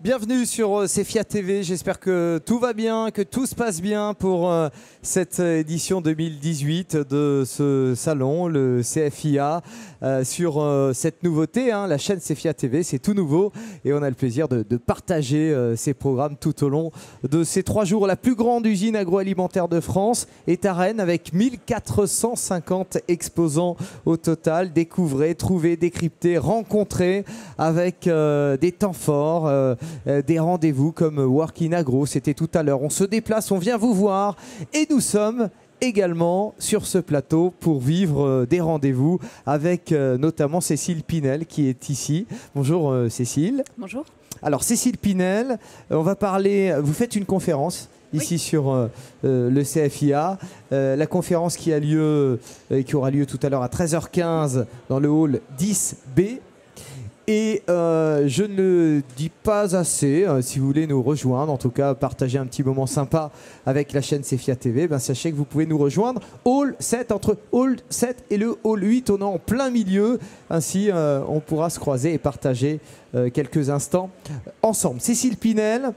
Bienvenue sur CFIA TV, j'espère que tout va bien, que tout se passe bien pour cette édition 2018 de ce salon, le CFIA, sur cette nouveauté, la chaîne CFIA TV, c'est tout nouveau et on a le plaisir de partager ces programmes tout au long de ces 3 jours. La plus grande usine agroalimentaire de France est à Rennes avec 1450 exposants au total. Découvrez, trouvez, décryptez, rencontrez avec des temps forts, des rendez-vous comme Working Agro, c'était tout à l'heure. On se déplace, on vient vous voir et nous sommes également sur ce plateau pour vivre des rendez-vous avec notamment Cécile Pinel qui est ici. Bonjour Cécile. Bonjour. Alors Cécile Pinel, on va parler, vous faites une conférence ici sur le CFIA, la conférence qui aura lieu tout à l'heure à 13h15 dans le hall 10B. Et je ne le dis pas assez, si vous voulez nous rejoindre, en tout cas partager un petit moment sympa avec la chaîne CFIA TV, sachez que vous pouvez nous rejoindre. Hall 7, entre Hall 7 et le Hall 8, on est en plein milieu, ainsi on pourra se croiser et partager quelques instants ensemble. Cécile Pinel,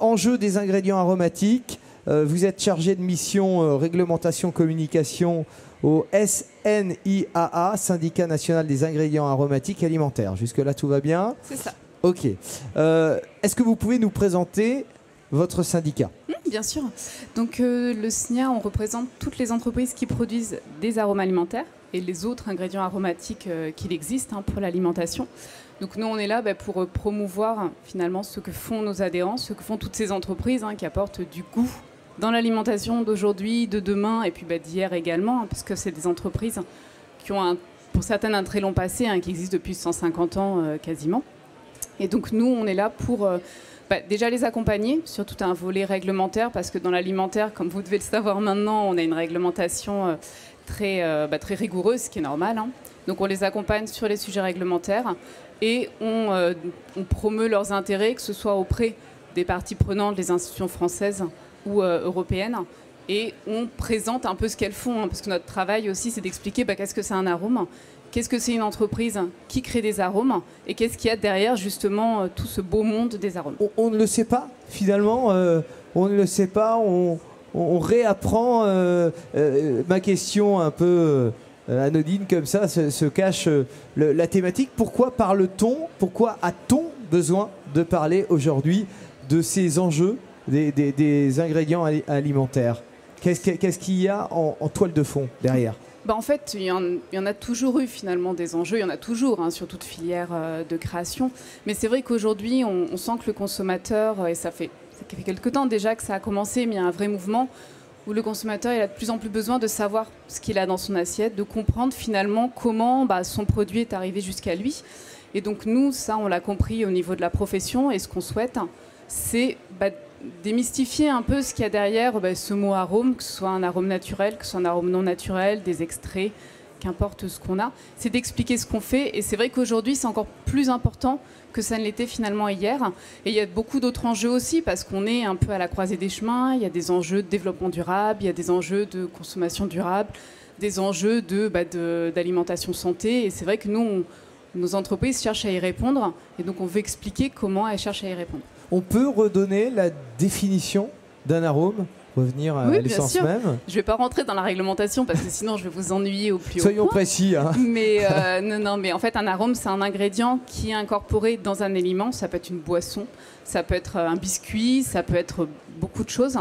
enjeu des ingrédients aromatiques, vous êtes chargée de mission réglementation communication au SNIAA, Syndicat national des ingrédients aromatiques alimentaires. Jusque-là, tout va bien? C'est ça. Ok. Est-ce que vous pouvez nous présenter votre syndicat? Bien sûr. Donc le SNIA, on représente toutes les entreprises qui produisent des arômes alimentaires et les autres ingrédients aromatiques qu'il existe pour l'alimentation. Donc nous, on est là pour promouvoir finalement ce que font nos adhérents, ce que font toutes ces entreprises qui apportent du goût dans l'alimentation d'aujourd'hui, de demain et puis d'hier également, parce que c'est des entreprises qui ont pour certaines un très long passé, qui existent depuis 150 ans quasiment. Et donc nous, on est là pour déjà les accompagner sur tout un volet réglementaire, parce que dans l'alimentaire, comme vous devez le savoir maintenant, on a une réglementation très rigoureuse, ce qui est normal. Donc on les accompagne sur les sujets réglementaires et on promeut leurs intérêts, que ce soit auprès des parties prenantes, des institutions françaises ou européennes, et on présente un peu ce qu'elles font, parce que notre travail aussi, c'est d'expliquer qu'est-ce que c'est un arôme, qu'est-ce que c'est une entreprise qui crée des arômes, et qu'est-ce qu'il y a derrière justement tout ce beau monde des arômes. On ne le sait pas, finalement, on ne le sait pas, on réapprend. Ma question un peu anodine comme ça se cache la thématique. Pourquoi parle-t-on, pourquoi a-t-on besoin de parler aujourd'hui de ces enjeux des ingrédients alimentaires? Qu'est-ce qu'il y a en toile de fond derrière? En fait, il y en a toujours eu finalement des enjeux, il y en a toujours sur toute filière de création. Mais c'est vrai qu'aujourd'hui, on sent que le consommateur, et ça fait quelques temps déjà que ça a commencé, mais il y a un vrai mouvement où le consommateur il a de plus en plus besoin de savoir ce qu'il a dans son assiette, de comprendre finalement comment son produit est arrivé jusqu'à lui. Et donc nous, ça, on l'a compris au niveau de la profession, et ce qu'on souhaite, c'est démystifier un peu ce qu'il y a derrière ce mot arôme, que ce soit un arôme naturel, que ce soit un arôme non naturel, des extraits, qu'importe ce qu'on a. C'est d'expliquer ce qu'on fait, et c'est vrai qu'aujourd'hui c'est encore plus important que ça ne l'était finalement hier. Et il y a beaucoup d'autres enjeux aussi, parce qu'on est un peu à la croisée des chemins. Il y a des enjeux de développement durable, il y a des enjeux de consommation durable, des enjeux d'alimentation santé, et c'est vrai que nous, nos entreprises cherchent à y répondre, et donc on veut expliquer comment elles cherchent à y répondre. On peut redonner la définition d'un arôme, revenir à l'essence même? Je ne vais pas rentrer dans la réglementation parce que sinon je vais vous ennuyer au plus haut. Soyons précis. Mais mais en fait un arôme, c'est un ingrédient qui est incorporé dans un aliment. Ça peut être une boisson, ça peut être un biscuit, ça peut être beaucoup de choses,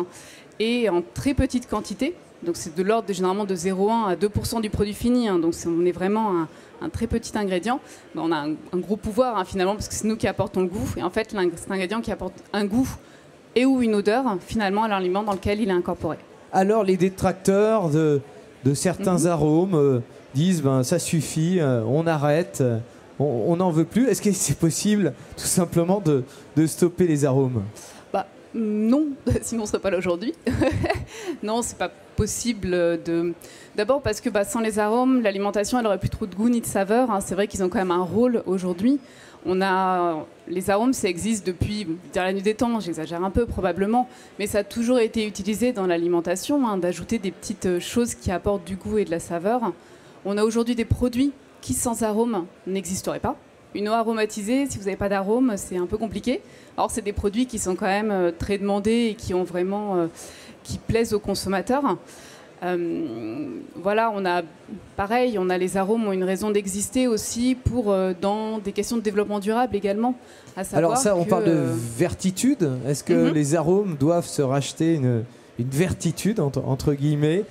et en très petite quantité. Donc c'est de l'ordre généralement de 0,1 à 2% du produit fini. Donc on est vraiment un très petit ingrédient. On a un gros pouvoir finalement, parce que c'est nous qui apportons le goût. Et en fait, c'est un ingrédient qui apporte un goût et ou une odeur finalement à l'aliment dans lequel il est incorporé. Alors les détracteurs de certains arômes disent ça suffit, on arrête, on n'en veut plus. Est-ce que c'est possible tout simplement de stopper les arômes? Non, sinon on ne serait pas là aujourd'hui. Non, c'est pas possible D'abord parce que sans les arômes, l'alimentation, elle n'aurait plus trop de goût ni de saveur. C'est vrai qu'ils ont quand même un rôle aujourd'hui. Les arômes, ça existe depuis la nuit des temps, j'exagère un peu probablement, mais ça a toujours été utilisé dans l'alimentation, d'ajouter des petites choses qui apportent du goût et de la saveur. On a aujourd'hui des produits qui, sans arômes, n'existeraient pas. Une eau aromatisée, si vous n'avez pas d'arôme, c'est un peu compliqué. Or, c'est des produits qui sont quand même très demandés et qui ont vraiment, qui plaisent aux consommateurs. Voilà, on a les arômes ont une raison d'exister aussi pour dans des questions de développement durable également. À savoir Alors ça, on parle de vertitude. Est-ce que les arômes doivent se racheter une vertitude entre guillemets?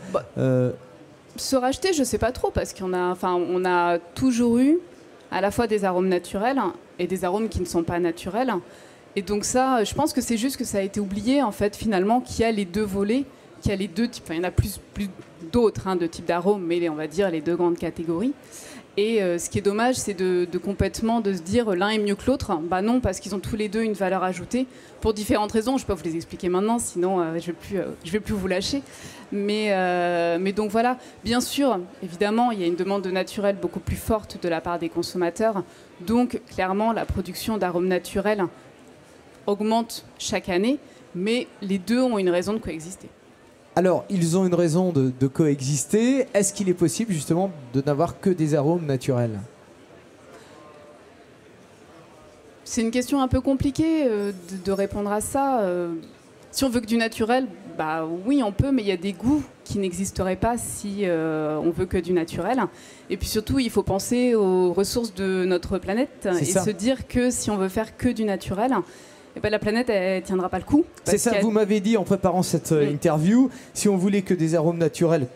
Se racheter, je sais pas trop, parce on a toujours eu à la fois des arômes naturels et des arômes qui ne sont pas naturels. Et donc ça, je pense que c'est juste que ça a été oublié en fait finalement qu'il y a les deux volets. Il y a les deux types, il y en a plus d'autres de types d'arômes, mais on va dire les deux grandes catégories. Et ce qui est dommage, c'est de complètement de se dire l'un est mieux que l'autre. Bah non, parce qu'ils ont tous les deux une valeur ajoutée pour différentes raisons. Je peux vous les expliquer maintenant, sinon je vais plus vous lâcher. Mais donc voilà, bien sûr, évidemment, il y a une demande de naturel beaucoup plus forte de la part des consommateurs. Donc clairement, la production d'arômes naturels augmente chaque année, mais les deux ont une raison de coexister. Alors, ils ont une raison de coexister. Est-ce qu'il est possible, justement, de n'avoir que des arômes naturels? C'est une question un peu compliquée de répondre à ça. Si on veut que du naturel, bah oui, on peut, mais il y a des goûts qui n'existeraient pas si on veut que du naturel. Et puis surtout, il faut penser aux ressources de notre planète et se dire que si on veut faire que du naturel, eh ben, la planète, elle tiendra pas le coup. C'est ça, vous m'avez dit en préparant cette interview, si on voulait que des arômes naturels,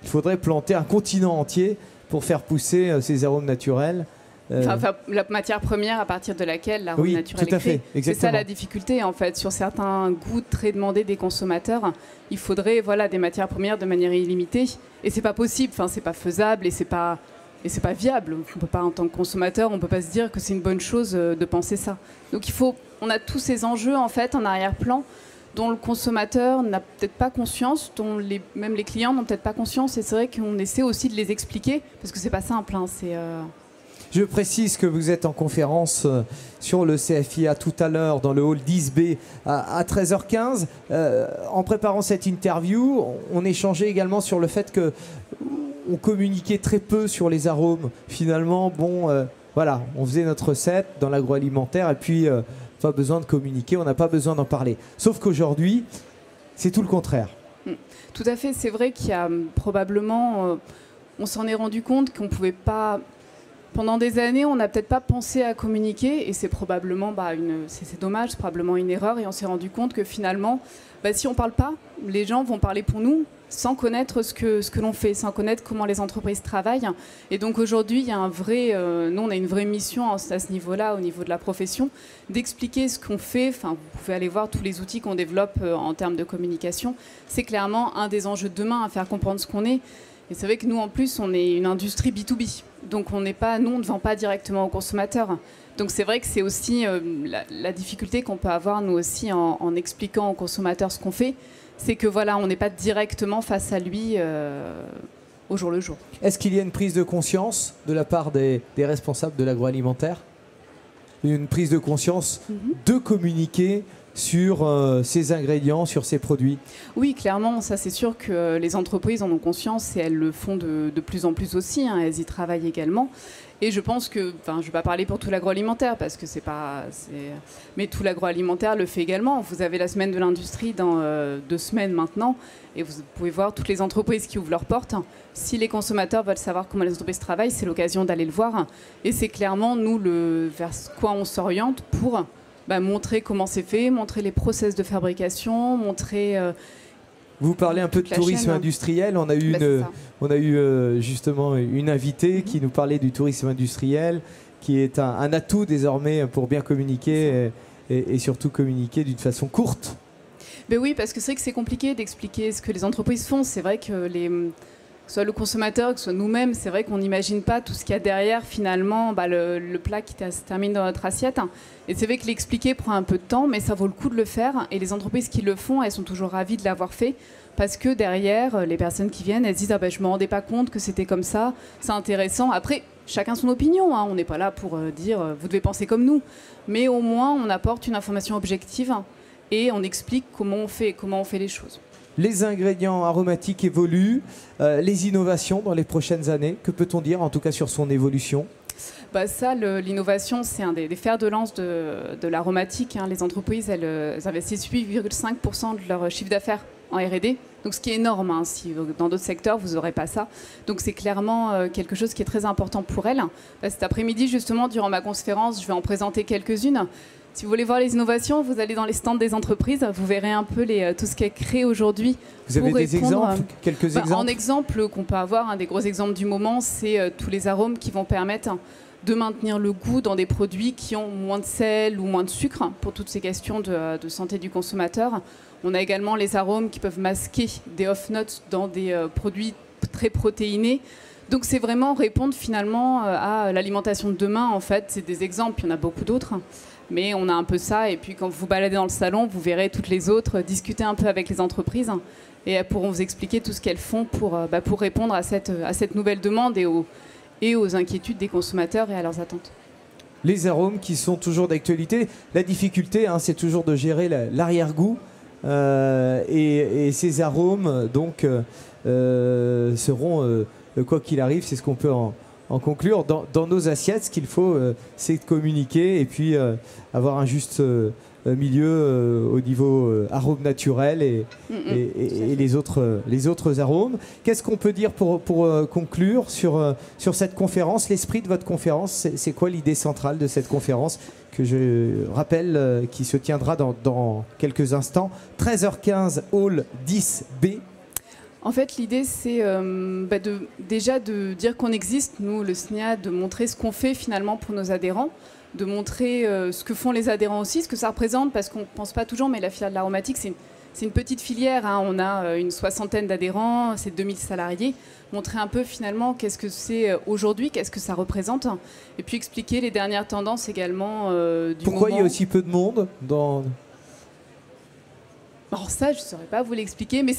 il faudrait planter un continent entier pour faire pousser ces arômes naturels. Enfin, la matière première à partir de laquelle l'arôme naturel est créé. C'est ça la difficulté en fait. Sur certains goûts très demandés des consommateurs, il faudrait des matières premières de manière illimitée. Et c'est pas possible, c'est pas faisable et c'est pas viable. On peut pas, en tant que consommateur, on peut pas se dire que c'est une bonne chose de penser ça. Donc on a tous ces enjeux en fait en arrière-plan dont le consommateur n'a peut-être pas conscience, dont même les clients n'ont peut-être pas conscience. Et c'est vrai qu'on essaie aussi de les expliquer parce que c'est pas simple. Je précise que vous êtes en conférence sur le CFIA tout à l'heure dans le hall 10B à 13h15. En préparant cette interview, on échangeait également sur le fait que on communiquait très peu sur les arômes. Finalement, on faisait notre recette dans l'agroalimentaire et puis pas besoin de communiquer, on n'a pas besoin d'en parler. Sauf qu'aujourd'hui, c'est tout le contraire. Tout à fait, c'est vrai qu'il y a probablement... on s'en est rendu compte qu'on ne pouvait pas... Pendant des années, on n'a peut-être pas pensé à communiquer et c'est probablement c'est dommage, c'est probablement une erreur et on s'est rendu compte que finalement, si on ne parle pas, les gens vont parler pour nous sans connaître ce que l'on fait, sans connaître comment les entreprises travaillent. Et donc aujourd'hui, il y a nous on a une vraie mission à ce niveau-là, au niveau de la profession, d'expliquer ce qu'on fait. Enfin, vous pouvez aller voir tous les outils qu'on développe en termes de communication. C'est clairement un des enjeux de demain, à faire comprendre ce qu'on est. Et c'est vrai que nous, en plus, on est une industrie B2B. Donc, on ne vend pas directement aux consommateurs. Donc, c'est vrai que c'est aussi la difficulté qu'on peut avoir, nous aussi, en expliquant aux consommateurs ce qu'on fait. C'est que, on n'est pas directement face à lui au jour le jour. Est-ce qu'il y a une prise de conscience de la part des responsables de l'agroalimentaire? Une prise de conscience de communiquer sur ces ingrédients, sur ces produits? Oui, clairement, ça c'est sûr que les entreprises en ont conscience et elles le font de plus en plus aussi, elles y travaillent également. Et je pense que, je ne vais pas parler pour tout l'agroalimentaire parce que mais tout l'agroalimentaire le fait également. Vous avez la semaine de l'industrie dans 2 semaines maintenant et vous pouvez voir toutes les entreprises qui ouvrent leurs portes. Si les consommateurs veulent savoir comment les entreprises travaillent, c'est l'occasion d'aller le voir. Et c'est clairement nous vers quoi on s'oriente pour montrer comment c'est fait, montrer les process de fabrication, montrer... Vous parlez un peu de tourisme industriel. On a eu justement une invitée qui nous parlait du tourisme industriel, qui est un atout désormais pour bien communiquer et surtout communiquer d'une façon courte. Ben oui, parce que c'est vrai que c'est compliqué d'expliquer ce que les entreprises font. C'est vrai que que ce soit le consommateur, que ce soit nous-mêmes, c'est vrai qu'on n'imagine pas tout ce qu'il y a derrière, finalement, le plat qui se termine dans notre assiette. Et c'est vrai que l'expliquer prend un peu de temps, mais ça vaut le coup de le faire. Et les entreprises qui le font, elles sont toujours ravies de l'avoir fait, parce que derrière, les personnes qui viennent, elles se disent « je ne me rendais pas compte que c'était comme ça, c'est intéressant ». Après, chacun son opinion, on n'est pas là pour dire « vous devez penser comme nous ». Mais au moins, on apporte une information objective et on explique comment on fait les choses. Les ingrédients aromatiques évoluent, les innovations dans les prochaines années, que peut-on dire en tout cas sur son évolution? Ça, l'innovation, c'est un des fers de lance de l'aromatique. Les entreprises, elles investissent 8,5% de leur chiffre d'affaires en R&D. Donc, ce qui est énorme. Si dans d'autres secteurs, vous n'aurez pas ça. Donc, c'est clairement quelque chose qui est très important pour elles. Cet après-midi, justement, durant ma conférence, je vais en présenter quelques-unes. Si vous voulez voir les innovations, vous allez dans les stands des entreprises, vous verrez un peu tout ce qui est créé aujourd'hui. Vous avez des exemples, quelques exemples? En exemple qu'on peut avoir, un des gros exemples du moment, c'est tous les arômes qui vont permettre de maintenir le goût dans des produits qui ont moins de sel ou moins de sucre, pour toutes ces questions de santé du consommateur. On a également les arômes qui peuvent masquer des off-notes dans des produits très protéinés. Donc c'est vraiment répondre finalement à l'alimentation de demain. En fait, c'est des exemples, il y en a beaucoup d'autres. Mais on a un peu ça, et puis quand vous vous baladez dans le salon, vous verrez toutes les autres, discuter un peu avec les entreprises, et elles pourront vous expliquer tout ce qu'elles font pour répondre à cette nouvelle demande et aux inquiétudes des consommateurs et à leurs attentes. Les arômes qui sont toujours d'actualité. La difficulté, c'est toujours de gérer l'arrière-goût, et ces arômes donc, seront, quoi qu'il arrive, c'est ce qu'on peut en conclure, dans nos assiettes. Ce qu'il faut, c'est de communiquer et puis avoir un juste milieu au niveau arômes naturels et les autres arômes. Qu'est-ce qu'on peut dire pour conclure sur cette conférence? L'esprit de votre conférence, c'est quoi l'idée centrale de cette conférence que je rappelle qui se tiendra dans quelques instants, 13h15, hall 10B? En fait, l'idée, c'est déjà de dire qu'on existe, nous, le SNIA, de montrer ce qu'on fait finalement pour nos adhérents, de montrer ce que font les adhérents aussi, ce que ça représente, parce qu'on ne pense pas toujours, mais la filière de l'aromatique, c'est une petite filière. On a une 60aine d'adhérents, c'est 2000 salariés. Montrer un peu finalement qu'est-ce que c'est aujourd'hui, qu'est-ce que ça représente, et puis expliquer les dernières tendances également du Pourquoi moment. Il y a aussi peu de monde dans... Alors ça, je ne saurais pas vous l'expliquer, mais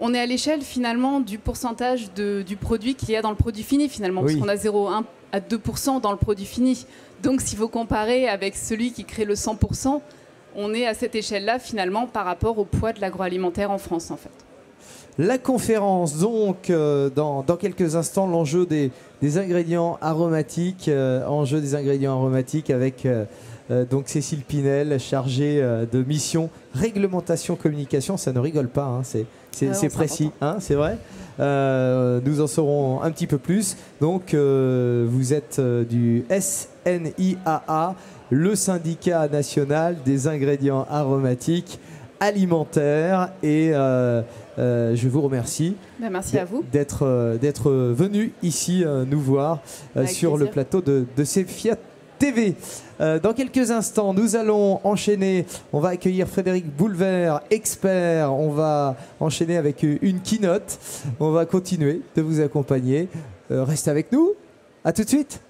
on est à l'échelle finalement du pourcentage du produit qu'il y a dans le produit fini finalement, oui. Parce qu'on a 0,1 à 2% dans le produit fini. Donc s'il faut comparer avec celui qui crée le 100%, on est à cette échelle-là finalement par rapport au poids de l'agroalimentaire en France en fait. La conférence, donc, dans quelques instants, l'enjeu des ingrédients aromatiques, avec donc Cécile Pinel, chargée de mission réglementation communication. Ça ne rigole pas, c'est précis, c'est vrai. Nous en saurons un petit peu plus. Donc, vous êtes du SNIAA, le syndicat national des ingrédients aromatiques alimentaires, et je vous remercie. Merci à vous d'être venu ici nous voir sur le plateau de CEFIA TV. Dans quelques instants, nous allons enchaîner. On va accueillir Frédéric Boulvert, expert. On va enchaîner avec une keynote. On va continuer de vous accompagner. Restez avec nous. À tout de suite.